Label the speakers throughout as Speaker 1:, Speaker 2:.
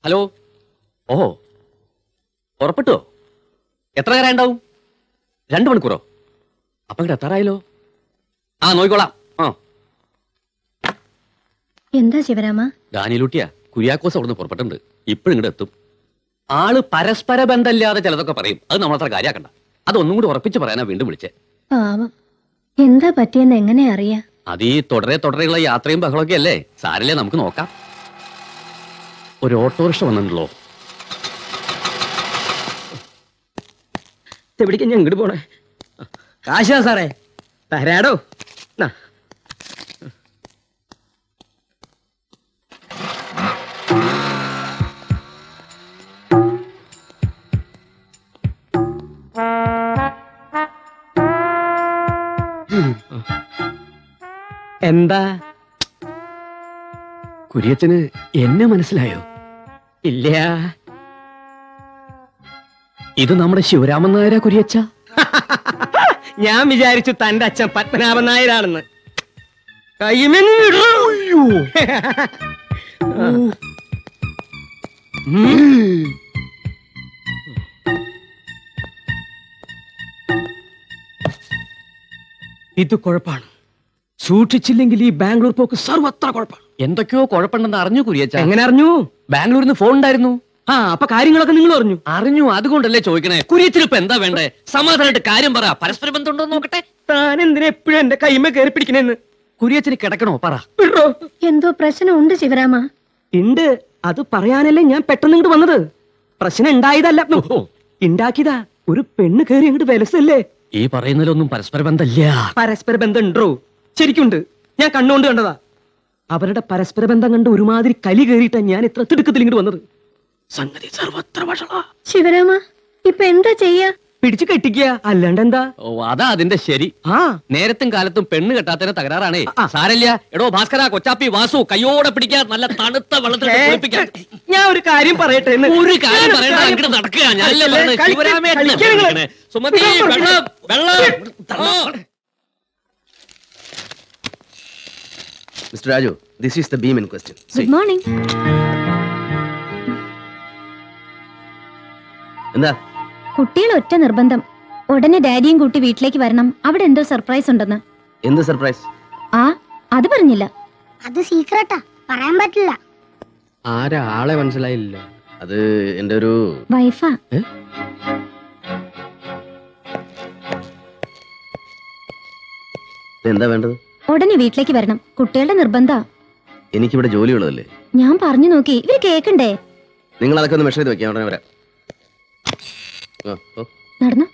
Speaker 1: Hello. ഓഹോ, പുറപ്പെട്ടോ? എത്ര നേരം ഉണ്ടാവും? 2 മണിക്കൂറോ? അപ്പൊ ഇങ്ങോട്ട് എത്താറായല്ലോ. ആ, നോക്കിക്കോളാം. ആ,
Speaker 2: എന്താ ശിവരാമ?
Speaker 1: ഡാനിയലൂട്ടിയാ കുര്യാക്കോസ് അവിടുന്ന് പുറപ്പെട്ടുണ്ട്. ഇപ്പോഴും ഇങ്ങോട്ട് എത്തും. ആള് പരസ്പര ബന്ധമില്ലാതെ ചിലതൊക്കെ പറയും. അത് നമ്മളത്ര കാര്യാക്കണ്ട. അതൊന്നും കൂടി ഉറപ്പിച്ച് പറയാനാ വീണ്ടും വിളിച്ചേ.
Speaker 2: പാവം, എന്താ പറ്റിയെന്ന് എങ്ങനെ അറിയാ?
Speaker 1: അത് ഈ തുടരെയുള്ള യാത്രയും ബഹളമൊക്കെ അല്ലേ. സാരല്ലേ, നമുക്ക് നോക്കാം. ഒരു ഓട്ടോറിക്ഷ വന്നിട്ടുണ്ടല്ലോ.
Speaker 3: എവിടേക്ക് ഞാൻ ഇങ്ങോട്ട് പോണേ? കാശാ സാറേ, തരാടോ. എന്താ
Speaker 1: കുര്യച്ചന് എന്നെ മനസ്സിലായോ?
Speaker 3: ഇല്ല.
Speaker 1: ഇത് നമ്മുടെ ശിവരാമൻ നായരാ കുര്യച്ച.
Speaker 3: ഞാൻ വിചാരിച്ചു തന്റെ അച്ഛൻ പത്മനാഭൻ നായരാണെന്ന്. ഇത് കുഴപ്പാണ്. സൂക്ഷിച്ചില്ലെങ്കിൽ ഈ ബാംഗ്ലൂർ പോക്ക് സർവത്ര കുഴപ്പമാണ്.
Speaker 1: എന്തൊക്കെയോ കുഴപ്പമുണ്ടെന്ന് അറിഞ്ഞു കുര്യച്ച.
Speaker 3: എങ്ങനെ അറിഞ്ഞു?
Speaker 1: ബാംഗ്ലൂരിൽ നിന്ന് ഫോൺ ഉണ്ടായിരുന്നു.
Speaker 3: ആ, അപ്പൊ കാര്യങ്ങളൊക്കെ നിങ്ങൾ
Speaker 1: അറിഞ്ഞു. അതുകൊണ്ടല്ലേ ചോദിക്കണേ. കുര്യത്തിന് ഇപ്പൊ എന്താ വേണ്ടേ? സമാധാനമായിട്ട് കാര്യം പറ. പരസ്പര ബന്ധം ഉണ്ടോ നോക്കട്ടെ.
Speaker 3: താൻ എന്തിനാ എപ്പോഴും എന്റെ കൈമ കയറി പിടിക്കണേന്ന്?
Speaker 1: കുര്യത്തിന് കിടക്കണോ? പറ.
Speaker 2: എന്തോ പ്രശ്നമുണ്ട് ശിവരാമ.
Speaker 3: ഉണ്ട്. അത് പറയാനല്ലേ ഞാൻ പെട്ടെന്ന് ഇങ്ങോട്ട് വന്നത്. പ്രശ്നം ഉണ്ടായതല്ല, ഉണ്ടാക്കിയതാ. ഒരു പെണ്ണ് കയറി അങ്ങോട്ട് വിലസല്ലേ.
Speaker 1: ഈ പറയുന്നതിലൊന്നും പരസ്പര ബന്ധമില്ല.
Speaker 3: പരസ്പര ബന്ധം ഉണ്ടോ? ശരിക്കുണ്ട്. ഞാൻ കണ്ണുകൊണ്ട് കണ്ടതാ. അവരുടെ പരസ്പര ബന്ധം കണ്ട് ഒരുമാതിരി കലി കയറിയിട്ടാ ഞാൻ ഇത്ര തിടുക്കത്തിൽ ഇങ്ങോട്ട് വന്നത്. സംഗതി സർവത്ര വഷളാ.
Speaker 2: ശിവരാമ, ഇപ്പൊ എന്താ ചെയ്യാ?
Speaker 3: പിടിച്ചു കെട്ടിക്കുക, അല്ലാണ്ട് എന്താ?
Speaker 1: ഓ, അതാ അതിന്റെ ശരി.
Speaker 3: ആ,
Speaker 1: നേരത്തും കാലത്തും പെണ്ണ് കെട്ടാത്തതിന് തകരാറാണേ. സാരല്ല. എടോ ഭാസ്കര, കൊച്ചാപ്പി, വാസു, കയ്യോടെ പിടിക്കാൻ നല്ല തണുത്ത വെള്ളത്തിൽ കുളിപ്പിക്കാൻ.
Speaker 3: ഞാൻ ഒരു കാര്യം പറയട്ടെ.
Speaker 1: ഒരു കാര്യം പറയണ്ട, അങ്ങോട്ട് നടക്കുക. സുമതി, വെള്ളം വെള്ളം.
Speaker 4: Mr. Raju, this is the beam in question.
Speaker 2: Good morning.
Speaker 4: എന്താ?
Speaker 2: കുട്ടികൾ ഒറ്റ നിർബന്ധം, ഉടനെ ഡാഡിയും കൂട്ടി വീട്ടിലേക്ക് വരണം. അവിടെ എന്തോ സർപ്രൈസ് ഉണ്ടെന്ന്.
Speaker 4: എന്ത് സർപ്രൈസ്?
Speaker 2: ആ, അത് പറഞ്ഞില്ല.
Speaker 5: അത് സീക്രട്ടാ, പറയാൻ പറ്റില്ല.
Speaker 4: ആരാ? ആളെ മനസ്സിലായില്ല. അത് എന്റെ ഒരു
Speaker 2: വൈഫാ.
Speaker 4: എന്താ വേണ്ടത്?
Speaker 2: ഉടനെ വീട്ടിലേക്ക് വരണം. കുട്ടികളുടെ നിർബന്ധ.
Speaker 4: എനിക്കിവിടെ ജോലിയുള്ളതല്ലേ.
Speaker 2: ഞാൻ പറഞ്ഞു നോക്കി, ഇവര് കേക്കണ്ടേ?
Speaker 4: നിങ്ങൾ അതൊക്കെ ഒന്ന് മെഷർ ചെയ്ത് വെക്കാം. ഉടനെ വരാം.
Speaker 2: നടന്നു.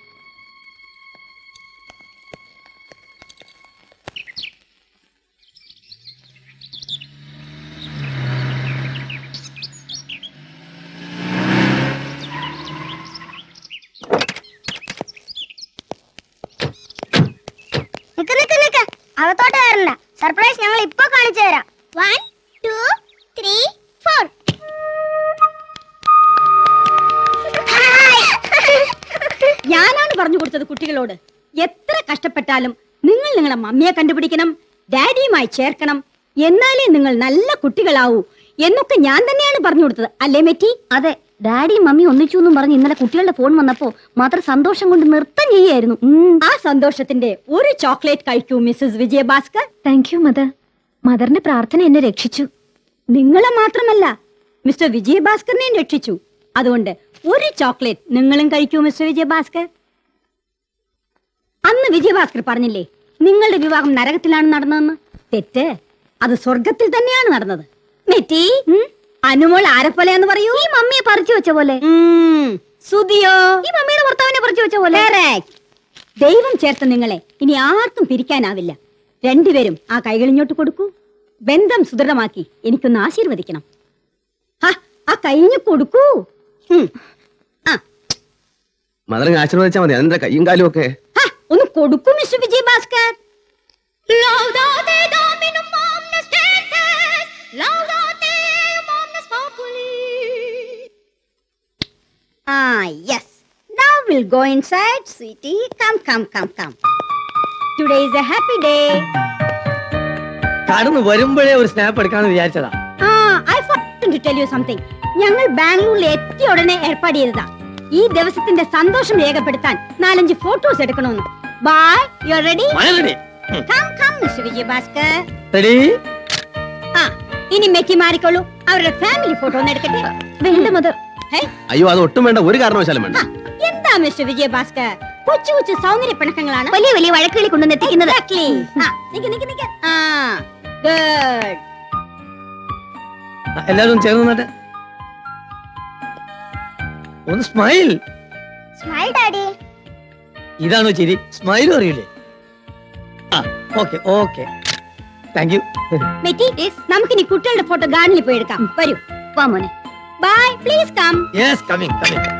Speaker 5: നിക്ക് അകത്തോട്ട് വരണ്ട. സർപ്രൈസ് ഞങ്ങൾ ഇപ്പൊ കാണിച്ചു തരാം. 1 2 3 4.
Speaker 6: ഞാനാണ് പറഞ്ഞു കൊടുത്തത് കുട്ടികളോട്. എത്ര കഷ്ടപ്പെട്ടാലും നിങ്ങൾ നിങ്ങളെ മമ്മിയെ കണ്ടുപിടിക്കണം, ഡാഡിയുമായി ചേർക്കണം, എന്നാലേ നിങ്ങൾ നല്ല കുട്ടികളാവൂ എന്നൊക്കെ ഞാൻ തന്നെയാണ് പറഞ്ഞു കൊടുത്തത്. അല്ലേ മെറ്റി?
Speaker 2: അതെ, ഡാഡിയും മമ്മി ഒന്നിച്ചു എന്നും പറഞ്ഞ് ഇന്നലെ കുട്ടികളുടെ ഫോൺ വന്നപ്പോ മാത്രം സന്തോഷം കൊണ്ട് നൃത്തം ചെയ്യായിരുന്നു.
Speaker 6: ആ സന്തോഷത്തിന്റെ ഒരു ചോക്ലേറ്റ് കഴിക്കൂ Mrs Vijayabhaskar.
Speaker 2: Thank you mother. മദറിന്റെ പ്രാർത്ഥന എന്നെ രക്ഷിച്ചു.
Speaker 6: നിങ്ങളെ മാത്രമല്ല, മിസ്റ്റർ വിജയഭാസ്കറിനെയും രക്ഷിച്ചു. അതുകൊണ്ട് ഒരു ചോക്ലേറ്റ് നിങ്ങളും കഴിക്കൂ മിസ്റ്റർ വിജയഭാസ്കർ. അന്ന് വിജയഭാസ്കർ പറഞ്ഞില്ലേ നിങ്ങളുടെ വിവാഹം നരകത്തിലാണ് നടന്നതെന്ന്? തെറ്റ്. അത് സ്വർഗത്തിൽ തന്നെയാണ് നടന്നത്. മെറ്റി, അനുമോൾ ആരെപ്പോലെയാന്ന് പറയൂ?
Speaker 2: ഈ മമ്മിയെ പറിച്ചു വെച്ച പോലെ.
Speaker 6: സുധിയോ?
Speaker 2: ഈ മമ്മിയുടെ ഭർത്താവിനെ പറിച്ചു വെച്ച പോലെ.
Speaker 6: ദൈവം ചേർത്ത നിങ്ങളെ ഇനി ആർക്കും പിരിക്കാനാവില്ല. രണ്ടുപേരും ആ കൈകളിഞ്ഞോട്ട് കൊടുക്കൂ. ബന്ധം സുദൃഢമാക്കി എനിക്കൊന്ന് ആശീർവദിക്കണം. ആ കഴിഞ്ഞു കൊടുക്കൂ.
Speaker 4: മദറിനെ ആശീർവദിച്ചാൽ മതി. അതെന്താ കയ്യും കാലും ഒക്കെ?
Speaker 6: ഒന്ന് കൊടുക്കൂ mister Vijayabhaskar. Yes. Now we'll go inside, sweetie. Come. Today is a happy day.
Speaker 3: കടന്നു വരുമ്പോഴേ ഒരു സ്നാപ്പ് എടുക്കാന്ന് വിചാരിച്ചതാ.
Speaker 6: I forgot to tell you something. ഞങ്ങൾ ബാംഗ്ലൂരിൽ എത്തിയ ഉടനെ ഏർപ്പാട് ചെയ്തതാ. ഈ ദിവസത്തിന്റെ സന്തോഷം രേഖപ്പെടുത്താൻ 4-5 ഫോട്ടോസ് എടുക്കണമെന്ന്. Bye, you ready? Come come mister Vijayabhaskar.
Speaker 3: Ready?
Speaker 6: ആ, ഇനി മെറ്റി മാറിക്കോളൂ. അവരുടെ ഫാമിലി ഫോട്ടോ ഒന്ന് എടുക്കട്ടെ.
Speaker 2: വേണ്ട മദർ.
Speaker 4: അയ്യോ അത് ഒട്ടും വേണ്ട, ഒരു കാരണവശാലും വേണ്ട.
Speaker 6: എന്താ മിസ്റ്റർ വിജയഭാസ്കർ, കൊച്ചു കൊച്ചു സൗന്ദര്യ പിണക്കങ്ങളാണ്
Speaker 2: വലിയ വലിയ വഴക്കുകളിൽ കൊണ്ടുവന്ന് എത്തിക്കുന്നത്.
Speaker 6: Exactly. ആ, നിക്ക് നിക്ക് നിക്ക്. ആ, good.
Speaker 3: എല്ലാവരും ചേർന്ന് നിന്നിട്ട് ഒന്ന് സ്മൈൽ.
Speaker 5: Smile daddy.
Speaker 3: ഇതാണോ ചിരി? സ്മൈലും അറിയില്ലേ? ആ, ഓക്കെ ഓക്കെ, താങ്ക് യു.
Speaker 6: മെറ്റി, നമുക്കിനി കുട്ടികളുടെ ഫോട്ടോ ഗാർഡനിൽ പോയി എടുക്കാം. വരൂ.
Speaker 2: വാ മോനെ.
Speaker 6: Bye, please come.
Speaker 3: Yes, coming coming.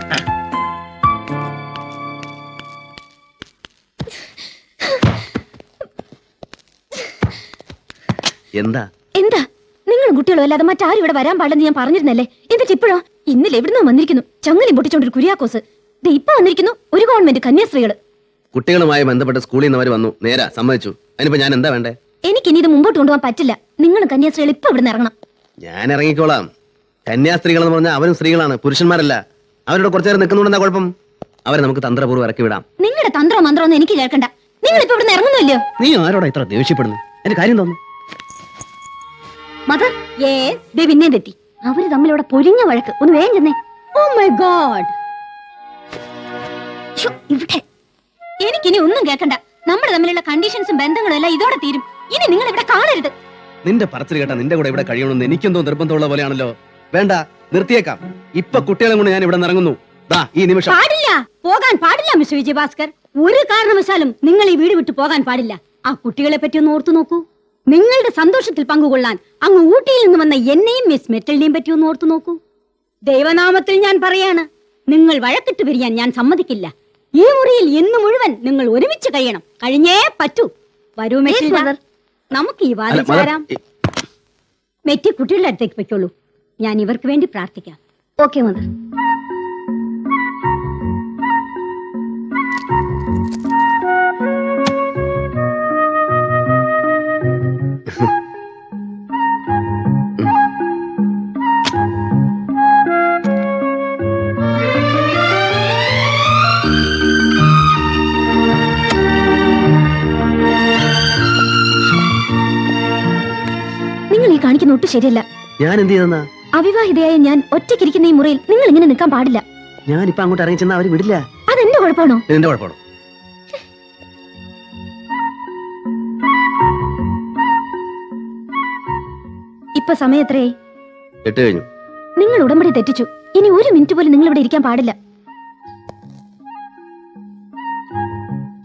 Speaker 4: എന്താ
Speaker 2: എന്താ നിങ്ങളും കുട്ടികളും അല്ലാതെ മറ്റാരും ഇവിടെ വരാൻ പാടില്ലെന്ന് ഞാൻ പറഞ്ഞിരുന്നല്ലേ? എന്നിട്ട് ഇപ്പോഴോ? ഇന്നലെ എവിടുന്നോ വന്നിരിക്കുന്നു ചങ്ങലി പൊട്ടിച്ചോണ്ടൊരു കുര്യാക്കോസ്. ദേ ഇപ്പൊ വന്നിരിക്കുന്നു ഒരു ഗവൺമെന്റ് കന്യാസ്ത്രീകള്.
Speaker 4: കുട്ടികളുമായി ബന്ധപ്പെട്ട് സ്കൂളിൽ നിന്ന് അവർ വന്നു, നേരാ, സമ്മതിച്ചു. അതിനിപ്പോ ഞാൻ എന്താ വേണ്ടേ?
Speaker 2: എനിക്കിനി ഇത് മുമ്പോട്ട് കൊണ്ടുപോകാൻ പറ്റില്ല. നിങ്ങളും കന്യാസ്ത്രീകൾ ഇപ്പൊ ഇവിടുന്ന് ഇറങ്ങണം.
Speaker 4: ഞാൻ ഇറങ്ങിക്കോളാം. കന്യാസ്ത്രീകൾ എന്ന് പറഞ്ഞാൽ അവരും സ്ത്രീകളാണ്, പുരുഷന്മാരല്ല. അവരോട് കുറച്ചു നേരം നിൽക്കുന്നുണ്ടെന്താ കുഴപ്പം? അവരെ നമുക്ക് തന്ത്രപൂർവ്വം ഇറക്കി വിടാം.
Speaker 2: നിങ്ങളുടെ തന്ത്രോ മന്ത്രോ ഒന്നും എനിക്ക് കേൾക്കണ്ട. നിങ്ങൾ ഇപ്പൊ ഇവിടുന്ന് ഇറങ്ങുന്നില്ലയോ?
Speaker 4: നീ ആരോടാ ഇത്ര ദേഷ്യപ്പെടുന്നു? എന്റെ കാര്യം തോന്നുന്നു.
Speaker 2: Mother,
Speaker 6: Yes.
Speaker 2: ദേ പിന്നെയും തെറ്റി. അവര് തമ്മിൽ ഇവിടെ പൊരിഞ്ഞ വഴക്ക്. ഒന്ന് വേഗം ചെന്നേ.
Speaker 6: Oh my God.
Speaker 2: ശ്ശോ, ഇവിടെ എനിക്കിനി ഒന്നും കേൾക്കണ്ട. നമ്മുടെ തമ്മിലുള്ള കണ്ടീഷൻസും ബന്ധങ്ങളും എല്ലാം ഇതോടെ തീരും. ഇനി നിങ്ങൾ ഇവിടെ കാണരുത്.
Speaker 4: നിന്റെ പറച്ചിൽ കേട്ടാ നിന്റെ കൂടെ ഇവിടെ കഴിയണമെന്ന് എനിക്കെന്തോ നിർബന്ധമുള്ള പോലെയാണല്ലോ. വേണ്ട, നിർത്തിയേക്കാം. ഇപ്പൊ കുട്ടികളെ കൊണ്ട് ഞാൻ ഇവിടെ ഇറങ്ങുന്നു. ദാ ഈ നിമിഷം.
Speaker 6: പാടില്ല, പോകാൻ പാടില്ല മിസ്റ്റർ വിജയഭാസ്കർ. ഒരു കാരണവശാലും നിങ്ങൾ ഈ വീട് വിട്ടു പോകാൻ പാടില്ല. ആ കുട്ടികളെ പറ്റി ഒന്ന് ഓർത്തു നോക്കൂ. നിങ്ങളുടെ സന്തോഷത്തിൽ പങ്കുകൊള്ളാൻ അങ്ങ് ഊട്ടിയിൽ നിന്ന് വന്ന എന്നെയും മിസ് മെറ്റലിനെയും പറ്റി ഒന്ന് ഓർത്തു നോക്കൂ. ദൈവനാമത്തിൽ ഞാൻ പറയാണ്, നിങ്ങൾ വഴക്കിട്ട് പിരിയാൻ ഞാൻ സമ്മതിക്കില്ല. ഈ മുറിയിൽ ഇന്ന് മുഴുവൻ നിങ്ങൾ ഒരുമിച്ച് കഴിയണം. കഴിഞ്ഞേ പറ്റൂ. വരൂ മെറ്റിൽഡ,
Speaker 2: mother.
Speaker 6: നമുക്ക് ഈ
Speaker 4: അല്ല,
Speaker 6: വാതിൽ
Speaker 4: മദർ,
Speaker 6: ചാരാം. മെറ്റി കുട്ടികളുടെ അടുത്തേക്ക് വെച്ചോളൂ. ഞാൻ ഇവർക്ക് വേണ്ടി പ്രാർത്ഥിക്കാം.
Speaker 2: Okay mother. നിങ്ങൾ ഈ കാണിക്കുന്ന ഒട്ടും ശരിയല്ല.
Speaker 4: ഞാൻ എന്ത് ചെയ്തെന്നാ?
Speaker 2: അവിവാഹിതയായ ഞാൻ ഒറ്റയ്ക്കിരിക്കുന്ന ഈ മുറിയിൽ നിങ്ങൾ ഇങ്ങനെ നിൽക്കാൻ പാടില്ല.
Speaker 4: ഞാനിപ്പോ അങ്ങോട്ട് ഇറങ്ങി ചെന്നാ അവര് വിടില്ല.
Speaker 2: അതെന്റെ കുഴപ്പമാണോ?
Speaker 4: എന്റെ കുഴപ്പമാണോ?
Speaker 2: ഇപ്പൊ സമയം എത്രയായി?
Speaker 4: 8 കഴിഞ്ഞു.
Speaker 2: നിങ്ങൾ ഉടമ്പടി തെറ്റിച്ചു. ഇനി ഒരു മിനിറ്റ് പോലും നിങ്ങൾ ഇവിടെ ഇരിക്കാൻ പാടില്ല.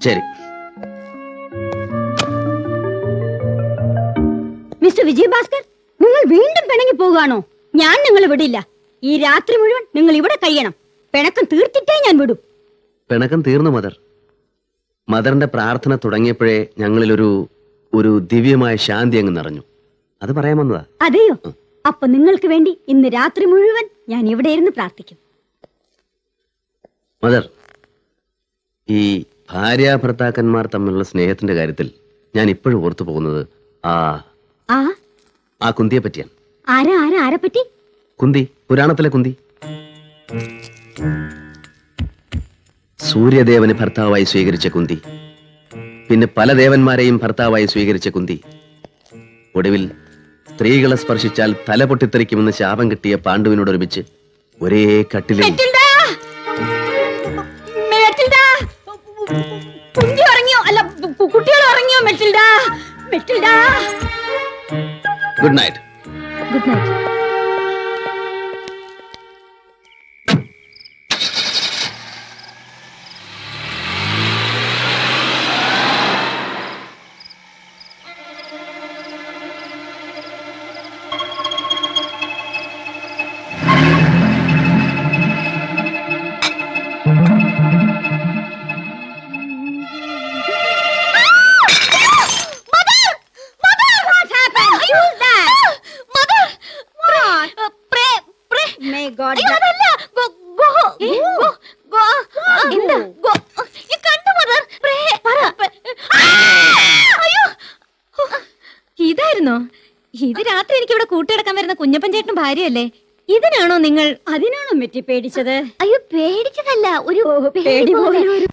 Speaker 4: ശരി.
Speaker 6: മിസ്റ്റർ വിജയഭാസ്കർ, നിങ്ങൾ വീണ്ടും പിണങ്ങി പോകുകയാണോ? ഞാൻ നിങ്ങളെ വിടില്ല. ഈ രാത്രി മുഴുവൻ നിങ്ങൾ ഇവിടെ കഴിയണം. പിണക്കം തീർത്തിട്ടേ ഞാൻ വിടും.
Speaker 4: പിണക്കം തീർന്നു മദർ. മദറിന്റെ പ്രാർത്ഥന തുടങ്ങിയപ്പോഴേ ഞങ്ങളിലൊരു ദിവ്യമായ ശാന്തി അങ്ങ് നിറഞ്ഞു. അത് പറയാൻ വന്നതാ.
Speaker 6: അതെയോ? അപ്പൊ നിങ്ങൾക്ക് വേണ്ടി ഇന്ന് രാത്രി മുഴുവൻ ഞാൻ ഇവിടെ ഇരുന്ന് പ്രാർത്ഥിക്കും.
Speaker 4: മദർ, ഈ ഭാര്യ ഭർത്താക്കന്മാർ തമ്മിലുള്ള സ്നേഹത്തിന്റെ കാര്യത്തിൽ ഞാൻ ഇപ്പോഴും ഓർത്തു പോകുന്നത് ആ കുന്തിയെ പറ്റിയാണ്.
Speaker 6: ആരെ പറ്റി?
Speaker 4: കുന്തി, പുരാണത്തിലെ കുന്തി. സൂര്യദേവന് ഭർത്താവായി സ്വീകരിച്ച കുന്തി, പിന്നെ പല ദേവന്മാരെയും ഭർത്താവായി സ്വീകരിച്ച കുന്തി, ഒടുവിൽ സ്ത്രീകളെ സ്പർശിച്ചാൽ തല പൊട്ടിത്തെറിക്കുമെന്ന് ശാപം കിട്ടിയ പാണ്ഡുവിനോടൊരുമിച്ച് ഒരേ കട്ടിലിൽ.
Speaker 6: കുഞ്ഞു ഉറങ്ങിയോ? അല്ല, കുട്ടികൾ ഉറങ്ങിയോ? Metilda, Metilda.
Speaker 4: Good night.
Speaker 2: Good night.
Speaker 6: What happened? Who's that? What? May God bless.
Speaker 2: ഇതായിരുന്നോ ഇത്? രാത്രി എനിക്ക് ഇവിടെ കൂട്ടിയെടുക്കാൻ വരുന്ന കുഞ്ഞപ്പൻ ചേട്ടനും ഭാര്യയല്ലേ? ഇതിനാണോ നിങ്ങൾ?
Speaker 6: അതിനാണോ മെറ്റി പേടിച്ചത്?
Speaker 2: അയ്യോ പേടിച്ചതല്ല, ഒരു
Speaker 6: പേടി പോലെ ഒരു